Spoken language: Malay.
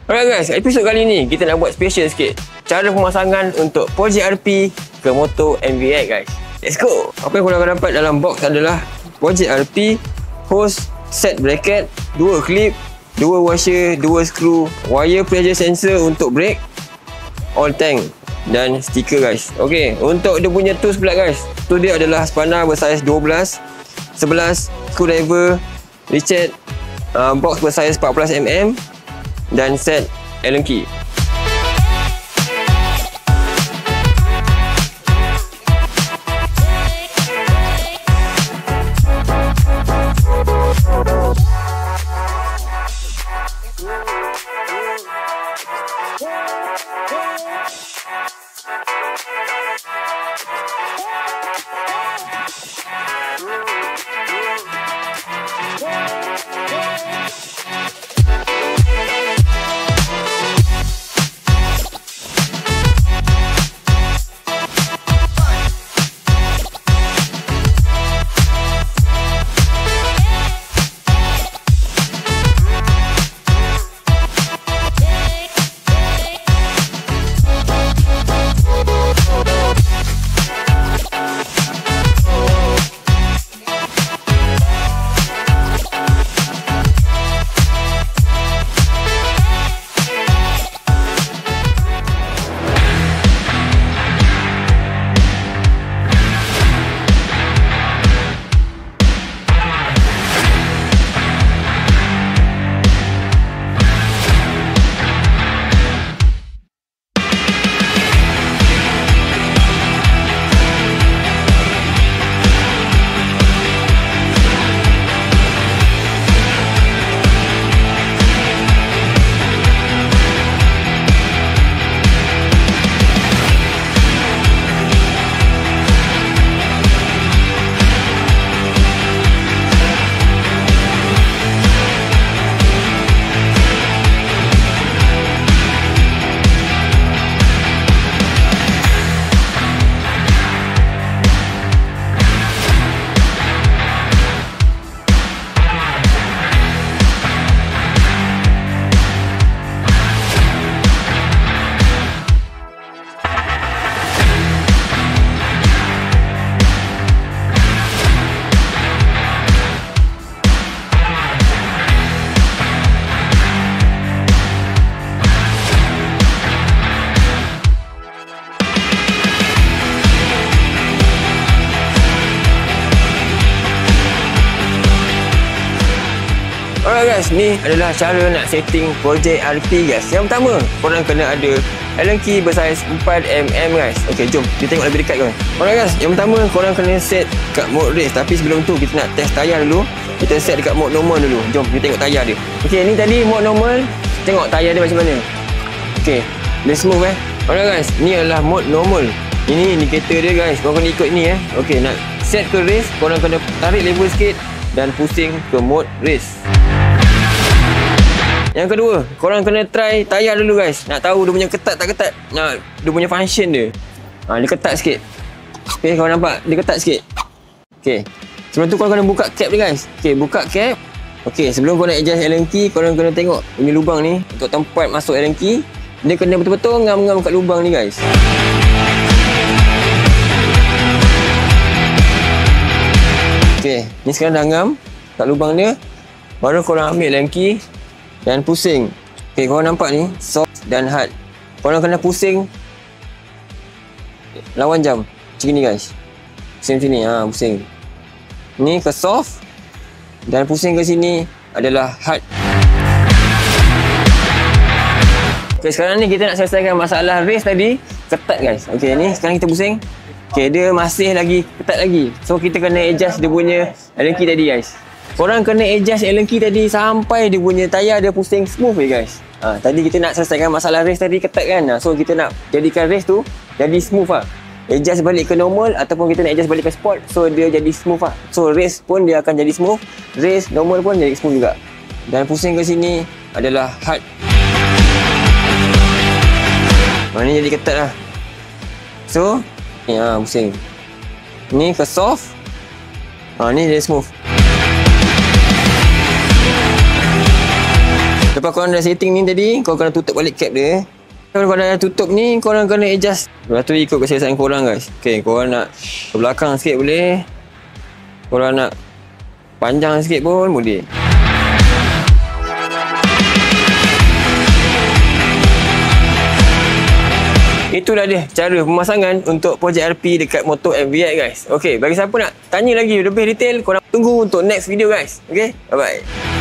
Alright guys, episod kali ni kita nak buat special sikit. Cara pemasangan untuk projek RP ke motor MVX guys. Let's go. Apa yang korang akan dapat dalam box adalah projek RP, hose, set bracket, 2 clip, 2 washer, 2 screw, wire pressure sensor untuk brake, oil tank dan stiker guys. Okey, untuk dia punya tools pula guys. Tu dia adalah spanner bersaiz 12, 11, screwdriver, ratchet, box bersaiz 14mm dan set Allen key. Alright guys, ni adalah cara nak setting projek RP guys. Yang pertama, korang kena ada Allen key bersaiz 4mm guys. Ok, jom kita tengok lebih dekat kan. Alright guys, yang pertama korang kena set kat mode race. Tapi sebelum tu kita nak test tayar dulu. Kita set dekat mode normal dulu. Jom kita tengok tayar dia. Ok, ni tadi mode normal. Tengok tayar dia macam mana. Ok, dia smooth Alright guys, ni adalah mode normal. Ini indikator dia guys. Korang kena ikut ni Ok, nak set ke race, korang kena tarik lever sikit dan pusing ke mode race. Yang kedua, korang kena try tayar dulu guys. Nak tahu dia punya ketat tak ketat. Dia punya function dia. Dia ketat sikit. Ok, korang nampak? Dia ketat sikit. Ok. Sebelum tu korang kena buka cap dia guys. Ok, buka cap. Ok, sebelum korang nak adjust Allen key, korang kena tengok ini lubang ni. Untuk tempat masuk Allen key. Dia kena betul-betul ngam-ngam kat lubang ni guys. Ok, ni sekarang dah ngam kat lubang dia. Baru korang ambil Allen key dan pusing. Ok, korang nampak ni soft dan hard. Korang kena pusing lawan jam. Macam ni guys. Pusing sini, pusing. Ni ke soft dan pusing ke sini adalah hard. Ok, sekarang ni kita nak selesaikan masalah race tadi. Ketat guys. Ok, ni sekarang kita pusing. Ok, dia masih lagi ketat lagi. So kita kena adjust dia punya Allen key tadi guys. Korang kena adjust Allen key tadi sampai dia punya tayar dia pusing smooth guys. Tadi kita nak selesaikan masalah race tadi ketat kan. So kita nak jadikan race tu jadi smooth Adjust balik ke normal ataupun kita nak adjust balik ke sport. So dia jadi smooth So race pun dia akan jadi smooth. Race normal pun jadi smooth juga. Dan pusing ke sini adalah hard. Ni jadi ketat lah. So ni pusing. Ni ke soft. Ni jadi smooth. Lepas Lepas korang dah setting ni tadi, korang kena tutup balik cap dia. Kalau korang dah tutup ni, korang kena adjust. Lepas tu ikut keselesaan korang guys. Okay, korang nak ke belakang sikit boleh. Korang nak panjang sikit pun boleh. Itulah dia cara pemasangan untuk projek RP dekat motor MVX guys. Okay, bagi siapa nak tanya lagi lebih detail, korang tunggu untuk next video guys. Okay, bye-bye.